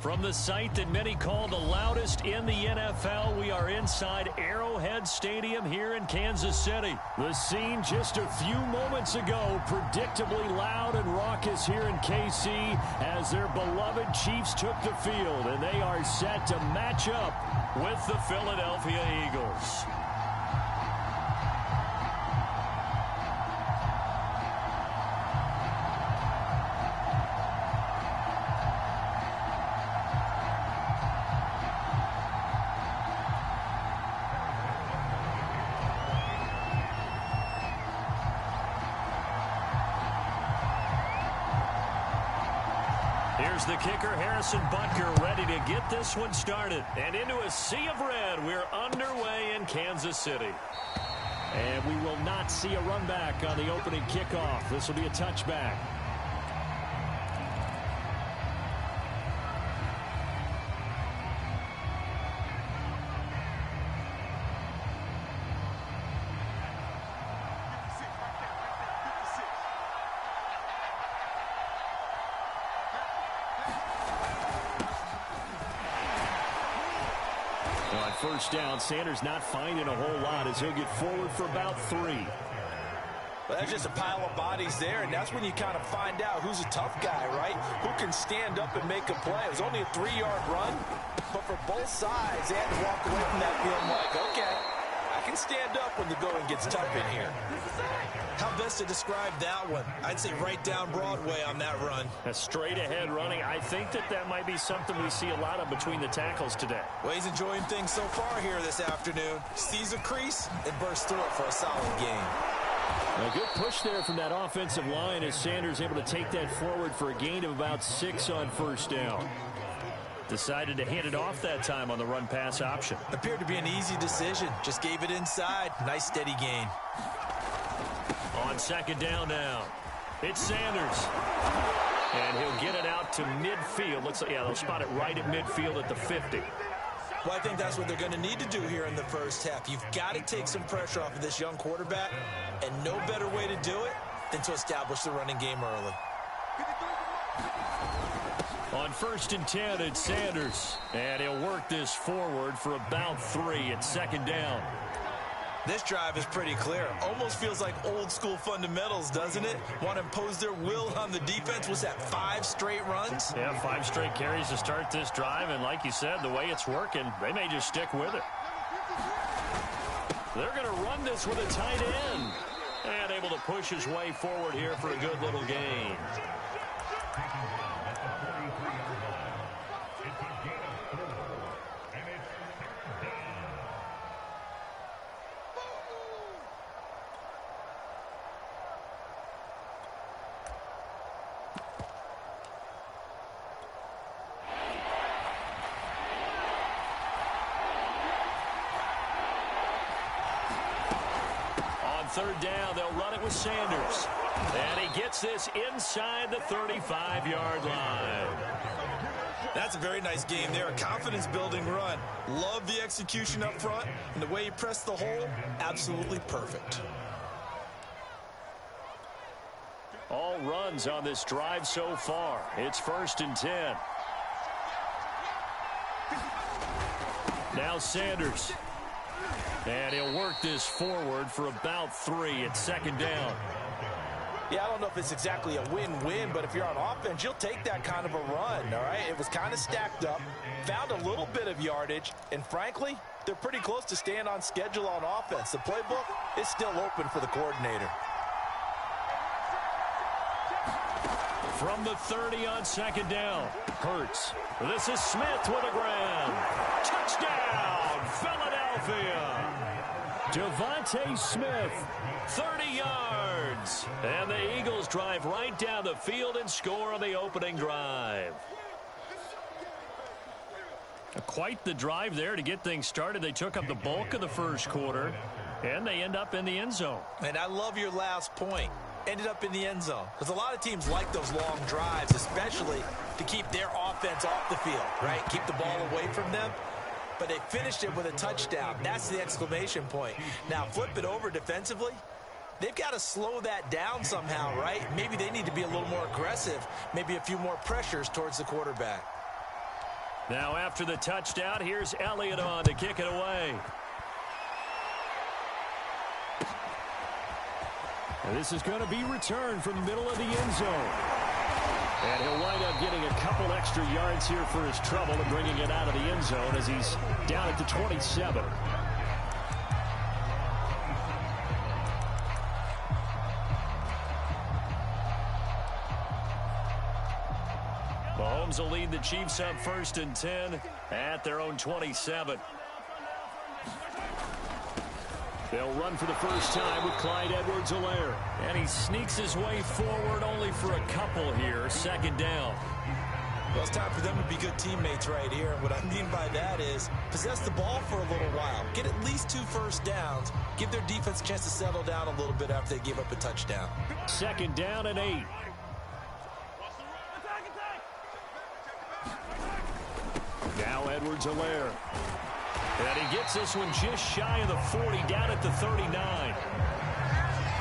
From the site that many call the loudest in the NFL, we are inside Arrowhead Stadium here in Kansas City. The scene just a few moments ago, predictably loud and raucous here in KC as their beloved Chiefs took the field, and they are set to match up with the Philadelphia Eagles. Here's the kicker, Harrison Butker, ready to get this one started. And into a sea of red, we're underway in Kansas City. And we will not see a run back on the opening kickoff. This will be a touchback. First down, Sanders not finding a whole lot as he'll get forward for about 3. Well, that's just a pile of bodies there, and that's when you kind of find out who's a tough guy, right? Who can stand up and make a play. It was only a 3-yard run, but for both sides, they had to walk away from that feeling like, okay, I can stand up when the going gets tough in here. How best to describe that one? I'd say right down Broadway on that run. A straight-ahead running. I think that might be something we see a lot of between the tackles today. Well, he's enjoying things so far here this afternoon. Sees a crease and bursts through it for a solid gain. A good push there from that offensive line as Sanders able to take that forward for a gain of about 6 on first down. Decided to hand it off that time on the run-pass option. Appeared to be an easy decision. Just gave it inside. Nice steady gain. On second down now, it's Sanders. And he'll get it out to midfield. Looks like, yeah, they'll spot it right at midfield at the 50. Well, I think that's what they're going to need to do here in the first half. You've got to take some pressure off of this young quarterback, and no better way to do it than to establish the running game early. On 1st and 10, it's Sanders. And he'll work this forward for about 3 at second down. This drive is pretty clear. Almost feels like old school fundamentals, doesn't it? Want to impose their will on the defense. Was that 5 straight runs? Yeah, 5 straight carries to start this drive. And like you said, the way it's working, they may just stick with it. They're going to run this with a tight end. And able to push his way forward here for a good little gain. Third down, they'll run it with Sanders. And he gets this inside the 35-yard line. That's a very nice game there. A confidence-building run. Love the execution up front. And the way he pressed the hole, absolutely perfect. All runs on this drive so far. It's 1st and 10. Now Sanders. And he'll work this forward for about 3 at second down. Yeah, I don't know if it's exactly a win-win, but if you're on offense, you'll take that kind of a run, all right? It was kind of stacked up, found a little bit of yardage, and frankly, they're pretty close to staying on schedule on offense. The playbook is still open for the coordinator. From the 30 on second down, Hurts. This is Smith with a grab. Touchdown, Philadelphia. Devontae Smith, 30 yards. And the Eagles drive right down the field and score on the opening drive. Quite the drive there to get things started. They took up the bulk of the first quarter, and they end up in the end zone. And I love your last point. Ended up in the end zone. Because a lot of teams like those long drives, especially to keep their offense off the field, right? Keep the ball away from them. But they finished it with a touchdown. That's the exclamation point. Now, flip it over defensively. They've got to slow that down somehow, right? Maybe they need to be a little more aggressive. Maybe a few more pressures towards the quarterback. Now after the touchdown, here's Elliott on to kick it away. And this is going to be returned from the middle of the end zone. And he'll wind up getting a couple extra yards here for his trouble and bringing it out of the end zone as he's down at the 27. Mahomes will lead the Chiefs up 1st and 10 at their own 27. They'll run for the first time with Clyde Edwards-Helaire. And he sneaks his way forward only for a couple here. 2nd down. Well, it's time for them to be good teammates right here. And what I mean by that is possess the ball for a little while. Get at least 2 first downs. Give their defense a chance to settle down a little bit after they give up a touchdown. 2nd down and 8. Now Edwards-Helaire. And he gets this one just shy of the 40, down at the 39.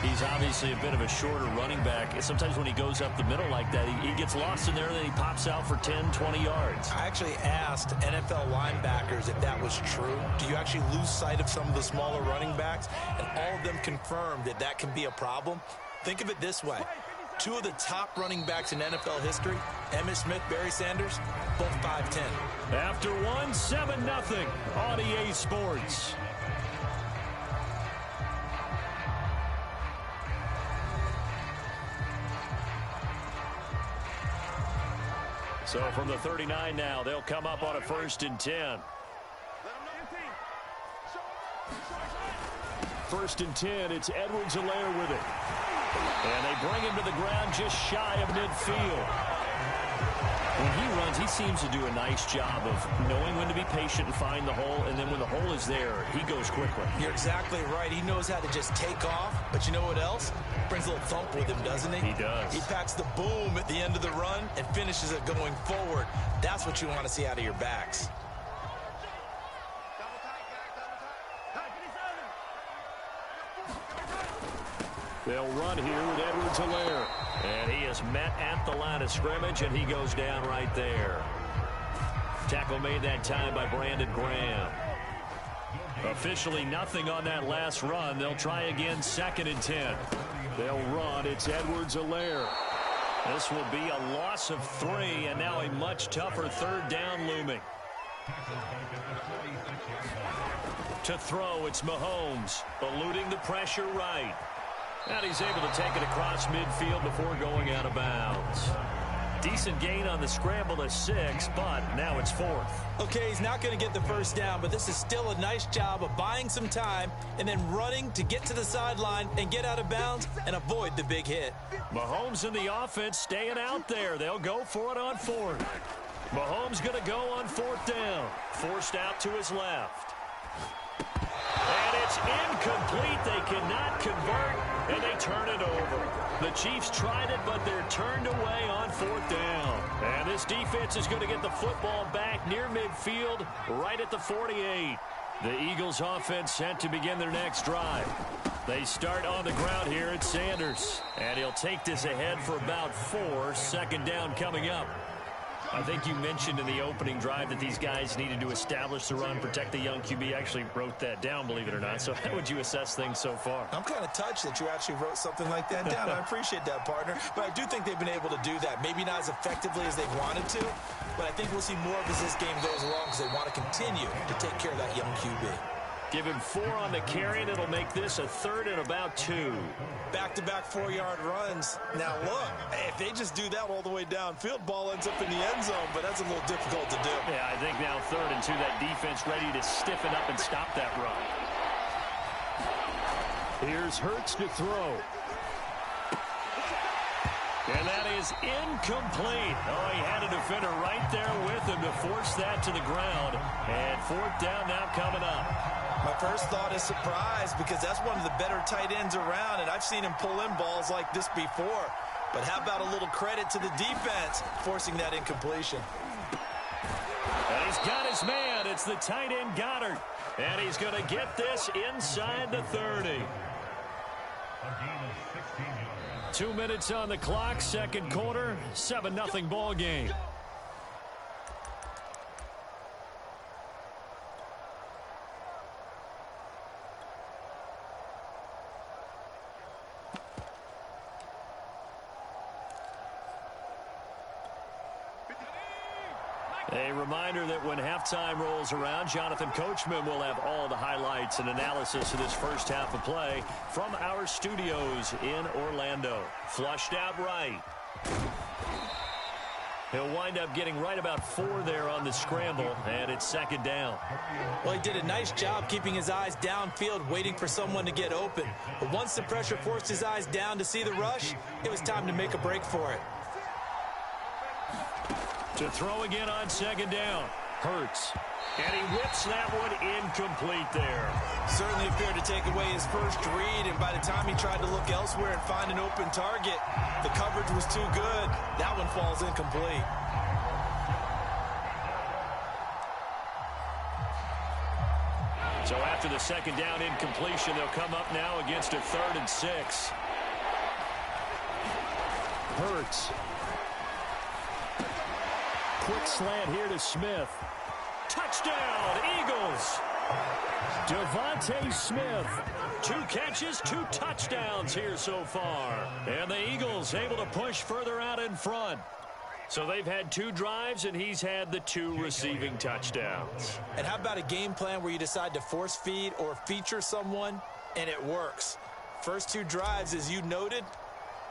He's obviously a bit of a shorter running back. Sometimes when he goes up the middle like that, he gets lost in there, and then he pops out for 10, 20 yards. I actually asked NFL linebackers if that was true. Do you actually lose sight of some of the smaller running backs? And all of them confirmed that that can be a problem. Think of it this way. 2 of the top running backs in NFL history, Emmitt Smith, Barry Sanders, both 5'10". After 1, 7-0 on EA Sports. So from the 39 now, they'll come up on a 1st and 10. 1st and 10, it's Edwards-Helaire with it. And they bring him to the ground just shy of midfield. When he runs, he seems to do a nice job of knowing when to be patient and find the hole, and then when the hole is there, he goes quickly. You're exactly right. He knows how to just take off, but you know what else? Brings a little thump with him, doesn't he? He does. He packs the boom at the end of the run and finishes it going forward. That's what you want to see out of your backs. They'll run here with Edwards-Helaire. And he is met at the line of scrimmage, and he goes down right there. Tackle made that time by Brandon Graham. Officially nothing on that last run. They'll try again, 2nd and 10. They'll run. It's Edwards-Helaire. This will be a loss of 3, and now a much tougher 3rd down looming. To throw, it's Mahomes, eluding the pressure right. And he's able to take it across midfield before going out of bounds. Decent gain on the scramble to 6, but now it's 4th. Okay, he's not going to get the first down, but this is still a nice job of buying some time and then running to get to the sideline and get out of bounds and avoid the big hit. Mahomes and the offense staying out there. They'll go for it on 4th. Mahomes going to go on 4th down. Forced out to his left. And it's incomplete. They cannot convert, and they turn it over. The Chiefs tried it, but they're turned away on 4th down. And this defense is going to get the football back near midfield, right at the 48. The Eagles offense set to begin their next drive. They start on the ground here at Sanders. And he'll take this ahead for about 4. 2nd down coming up. I think you mentioned in the opening drive that these guys needed to establish the run, protect the young QB. I actually wrote that down, believe it or not. So how would you assess things so far? I'm kind of touched that you actually wrote something like that down. I appreciate that, partner. But I do think they've been able to do that. Maybe not as effectively as they've wanted to, but I think we'll see more of as this game goes along because they want to continue to take care of that young QB. Give him 4 on the carry, and it'll make this a 3rd and about 2. Back-to-back 4-yard runs. Now, look, if they just do that all the way downfield, ball ends up in the end zone, but that's a little difficult to do. Yeah, I think now 3rd and 2, that defense ready to stiffen up and stop that run. Here's Hurts to throw. And that is incomplete. Oh, he had a defender right there with him to force that to the ground. And 4th down now coming up. My first thought is surprise because that's one of the better tight ends around, and I've seen him pull in balls like this before. But how about a little credit to the defense forcing that incompletion? And he's got his man. It's the tight end Goddard. And he's going to get this inside the 30. 2 minutes on the clock, 2nd quarter, 7-0 ball game. A reminder that when halftime rolls around, Jonathan Coachman will have all the highlights and analysis of this first half of play from our studios in Orlando. Flushed out right. He'll wind up getting right about 4 there on the scramble, and it's second down. Well, he did a nice job keeping his eyes downfield, waiting for someone to get open. But once the pressure forced his eyes down to see the rush, it was time to make a break for it. To throw again on second down. Hurts. And he whips that one incomplete there. Certainly appeared to take away his first read, and by the time he tried to look elsewhere and find an open target, the coverage was too good. That one falls incomplete. So after the second down incompletion, they'll come up now against a 3rd and 6. Hurts. Quick slant here to Smith. Touchdown, Eagles. Devontae Smith. 2 catches, 2 touchdowns here so far. And the Eagles able to push further out in front. So they've had 2 drives, and he's had the 2 receiving touchdowns. And how about a game plan where you decide to force feed or feature someone, and it works? First 2 drives, as you noted,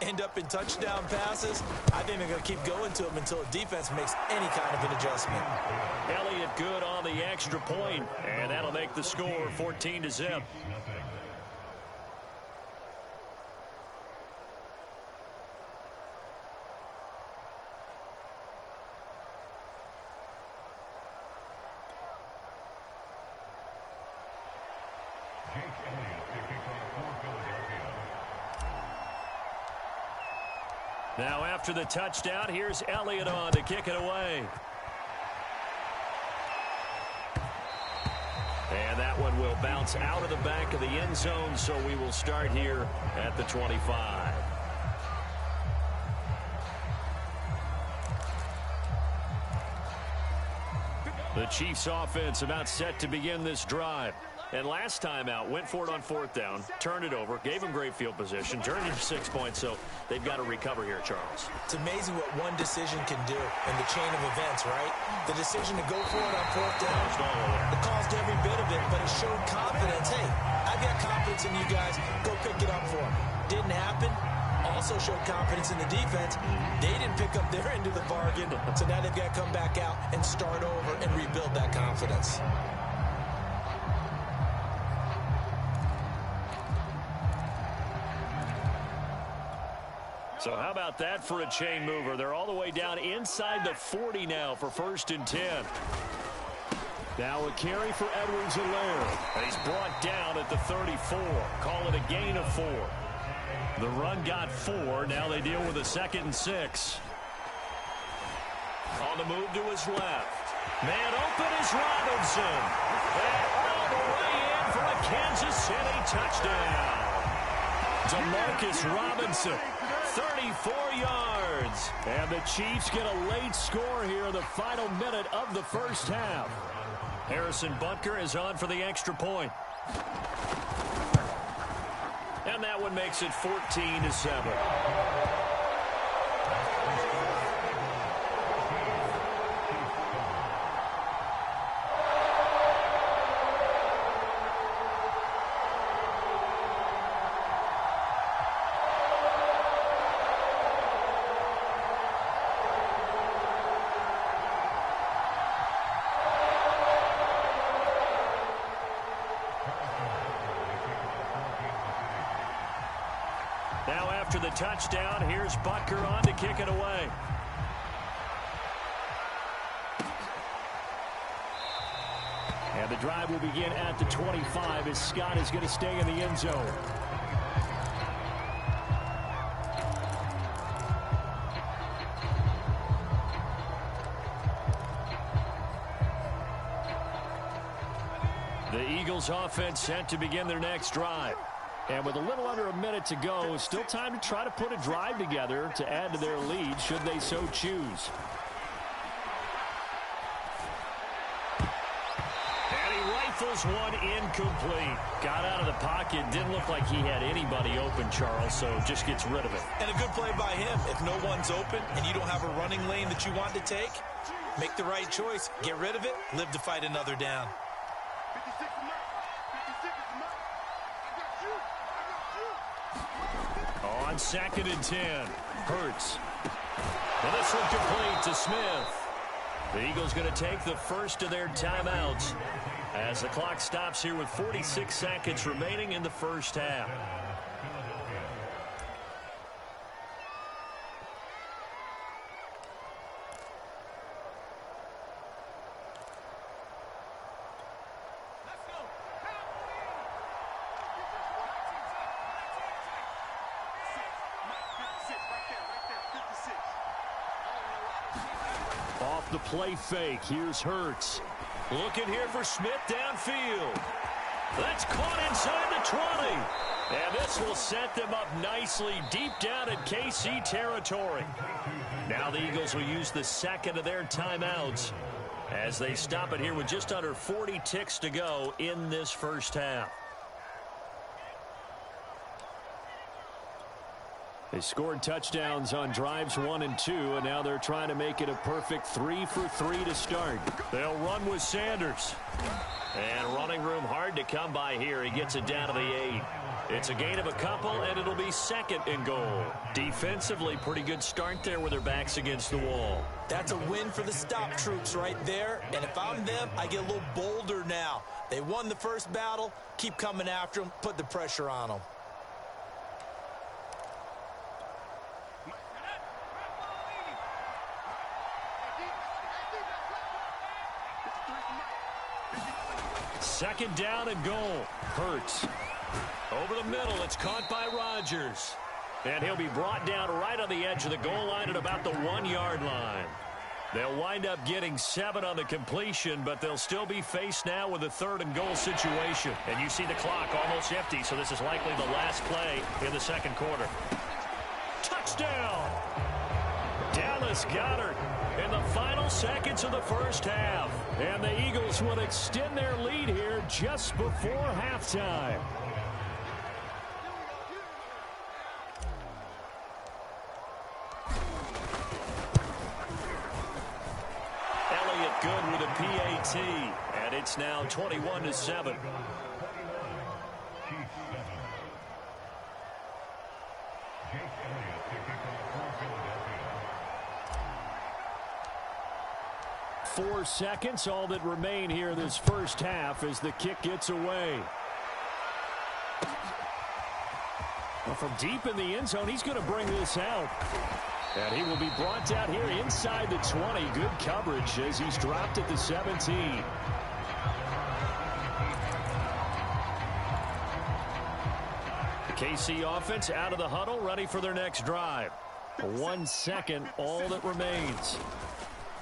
end up in touchdown passes. I think they're going to keep going to them until the defense makes any kind of an adjustment. Elliott good on the extra point, and that'll make the score 14-0. Now after the touchdown, here's Elliott on to kick it away. And that one will bounce out of the back of the end zone, so we will start here at the 25. The Chiefs offense about set to begin this drive. And last time out, went for it on 4th down, turned it over, gave them great field position, turned it to 6 points, so they've got to recover here, Charles. It's amazing what one decision can do in the chain of events, right? The decision to go for it on 4th down, it caused every bit of it, but it showed confidence. Hey, I've got confidence in you guys. Go pick it up for them. Didn't happen. Also showed confidence in the defense. They didn't pick up their end of the bargain, so now they've got to come back out and start over and rebuild that confidence. So how about that for a chain mover? They're all the way down inside the 40 now for 1st and 10. Now a carry for Edwards-Helaire. And he's brought down at the 34. Call it a gain of 4. The run got 4. Now they deal with a 2nd and 6. On the move to his left. Man open is Robinson. And all the way in for a Kansas City touchdown. Demarcus Robinson. 34 yards. And the Chiefs get a late score here in the final minute of the first half. Harrison Butker is on for the extra point. And that one makes it 14-7. Now after the touchdown, here's Butker on to kick it away. And the drive will begin at the 25 as Scott is going to stay in the end zone. The Eagles offense set to begin their next drive. And with a little under a minute to go, still time to try to put a drive together to add to their lead should they so choose. And he rifles one incomplete. Got out of the pocket. Didn't look like he had anybody open, Charles, so just gets rid of it. And a good play by him. If no one's open and you don't have a running lane that you want to take, Make the right choice. Get rid of it. Live to fight another down. On 2nd and 10. Hurts. And this one complete to Smith. The Eagles going to take the first of their timeouts as the clock stops here with 46 seconds remaining in the first half. Off the play fake, here's Hurts. Looking here for Smith downfield. That's caught inside the 20. And this will set them up nicely deep down in KC territory. Now the Eagles will use the second of their timeouts as they stop it here with just under 40 ticks to go in this first half. They scored touchdowns on drives 1 and 2, and now they're trying to make it a perfect 3 for 3 to start. They'll run with Sanders. And running room hard to come by here. He gets it down to the 8. It's a gain of a couple, and it'll be 2nd and goal. Defensively, pretty good start there with their backs against the wall. That's a win for the stop troops right there. And if I'm them, I get a little bolder now. They won the first battle. Keep coming after them. Put the pressure on them. Second down and goal. Hurts. Over the middle, it's caught by Rodgers. And he'll be brought down right on the edge of the goal line at about the 1-yard line. They'll wind up getting 7 on the completion, but they'll still be faced now with a 3rd and goal situation. And you see the clock almost empty, so this is likely the last play in the second quarter. Touchdown! Dallas Goedert in the final seconds of the first half. And the Eagles will extend their lead here just before halftime. Elliott good with a PAT. And it's now 21-7. Four seconds, all that remain here this first half as the kick gets away. Well, from deep in the end zone, he's going to bring this out. And he will be brought down here inside the 20. Good coverage as he's dropped at the 17. The KC offense out of the huddle, ready for their next drive. 1 second, all that remains.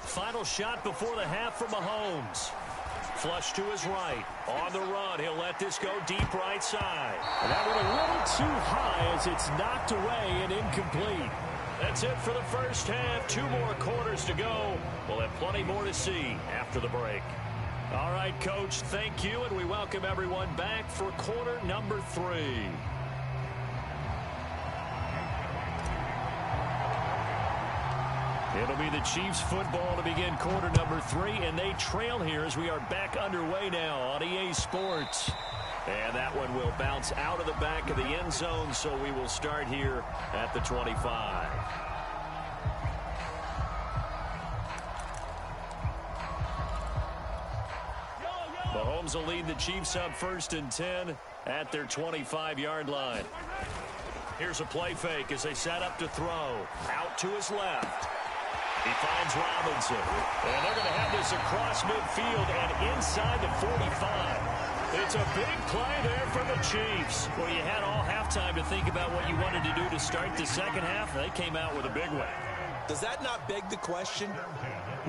Final shot before the half from Mahomes. Flush to his right. On the run, he'll let this go deep right side. And that went a little too high as it's knocked away and incomplete. That's it for the first half. 2 more quarters to go. We'll have plenty more to see after the break. All right, Coach, thank you, and we welcome everyone back for quarter number 3. It'll be the Chiefs football to begin quarter number 3, and they trail here as we are back underway now on EA Sports. And that one will bounce out of the back of the end zone, so we will start here at the 25. Mahomes will lead the Chiefs up 1st and 10 at their 25-yard line. Here's a play fake as they set up to throw. Out to his left. He finds Robinson. And they're going to have this across midfield and inside the 45. It's a big play there for the Chiefs. Well, you had all halftime to think about what you wanted to do to start the second half. They came out with a big one. Does that not beg the question?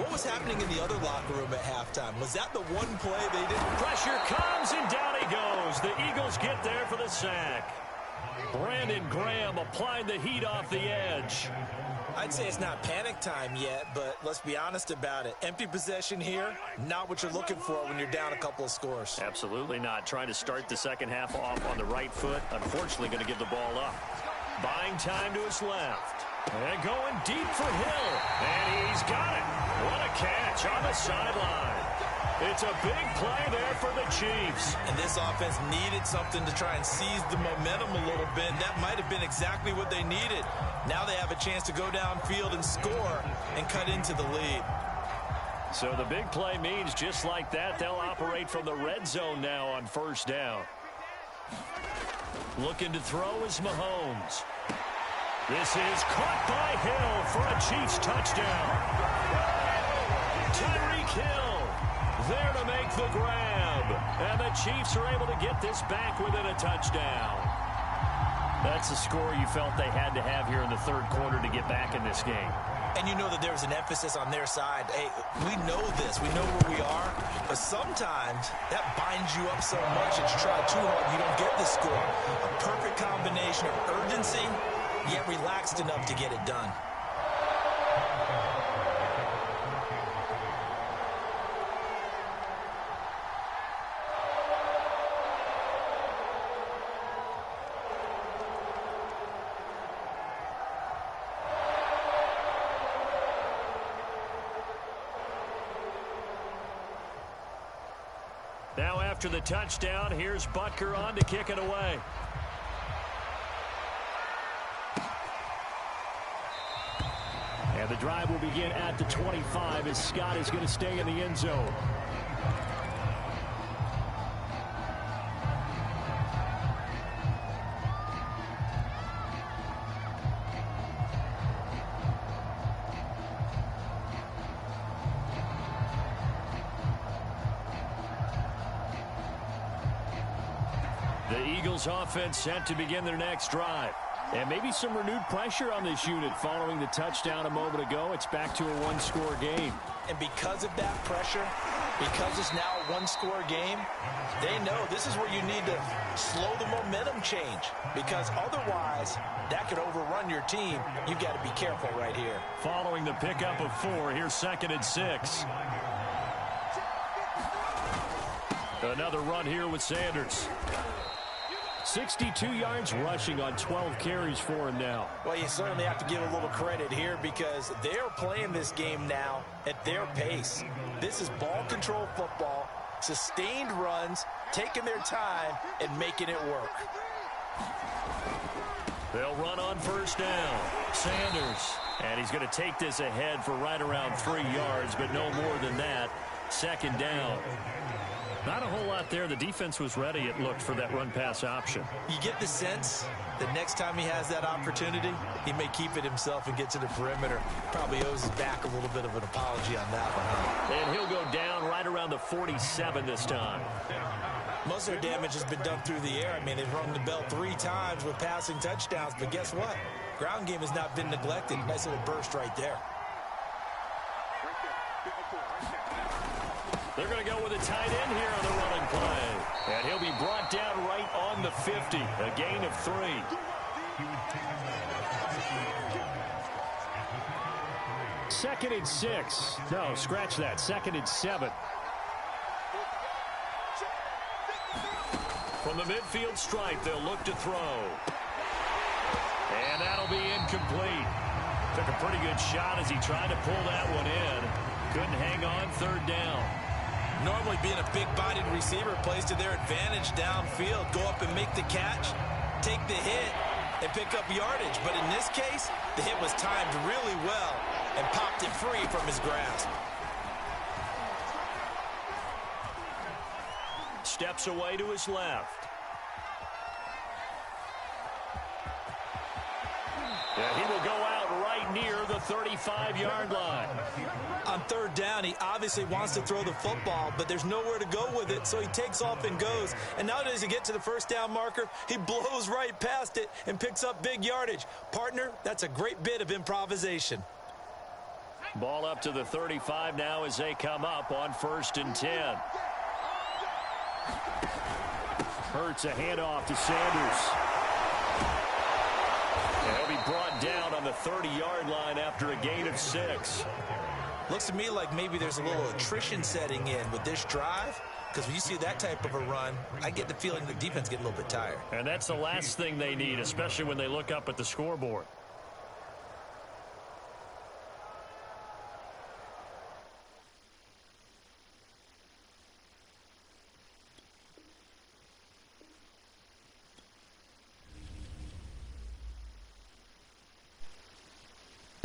What was happening in the other locker room at halftime? Was that the one play they didn't? Pressure comes, and down he goes. The Eagles get there for the sack. Brandon Graham applied the heat off the edge. I'd say it's not panic time yet, but let's be honest about it. Empty possession here, not what you're looking for when you're down a couple of scores. Absolutely not. Trying to start the second half off on the right foot. Unfortunately, going to give the ball up. Buying time to his left. And going deep for Hill. And he's got it. What a catch on the sideline. It's a big play there for the Chiefs. And this offense needed something to try and seize the momentum a little bit. That might have been exactly what they needed. Now they have a chance to go downfield and score and cut into the lead. So the big play means just like that, they'll operate from the red zone now on first down. Looking to throw is Mahomes. This is caught by Hill for a Chiefs touchdown. Tyreek Hill there to make the grab. And the Chiefs are able to get this back within a touchdown. That's the score you felt they had to have here in the third quarter to get back in this game. And you know that there's an emphasis on their side. Hey, we know this. We know where we are. But sometimes that binds you up so much that you try too hard, you don't get the score. A perfect combination of urgency, yet relaxed enough to get it done. Now after the touchdown, here's Butker on to kick it away. And the drive will begin at the 25 as Scott is going to stay in the end zone. The Eagles offense set to begin their next drive. And maybe some renewed pressure on this unit following the touchdown a moment ago. It's back to a one-score game. And because of that pressure, because it's now a one-score game, they know this is where you need to slow the momentum change. Because otherwise, that could overrun your team. You've got to be careful right here. Following the pickup of 4, here's 2nd and 6. Another run here with Sanders. 62 yards rushing on 12 carries for him now. Well, you certainly have to give a little credit here because they're playing this game now at their pace. This is ball control football, sustained runs, taking their time, and making it work. They'll run on first down. Sanders. And he's going to take this ahead for right around 3 yards, but no more than that. 2nd down. Not a whole lot there. The defense was ready, it looked, for that run-pass option. You get the sense that next time he has that opportunity, he may keep it himself and get to the perimeter. Probably owes his back a little bit of an apology on that one. And he'll go down right around the 47 this time. Most of their damage has been done through the air. I mean, they've rung the bell 3 times with passing touchdowns, but guess what? Ground game has not been neglected. Nice little burst right there. They're going to go with a tight end here on the running play. And he'll be brought down right on the 50. A gain of 3. Second and 6. No, scratch that. 2nd and 7. From the midfield stripe, they'll look to throw. And that'll be incomplete. Took a pretty good shot as he tried to pull that one in. Couldn't hang on 3rd down. Normally being a big-bodied receiver plays to their advantage downfield. Go up and make the catch, take the hit, and pick up yardage. But in this case, the hit was timed really well and popped it free from his grasp. Steps away to his left. And he will go out right near the 35-yard line. On 3rd down, he obviously wants to throw the football, but there's nowhere to go with it, so he takes off and goes. And now does he get to the 1st down marker? He blows right past it and picks up big yardage. Partner, that's a great bit of improvisation. Ball up to the 35 now as they come up on 1st and 10. Hurts a handoff to Sanders. And he'll be brought down on the 30-yard line after a gain of 6. Looks to me like maybe there's a little attrition setting in with this drive, because when you see that type of a run, I get the feeling the defense get a little bit tired. And that's the last thing they need, especially when they look up at the scoreboard.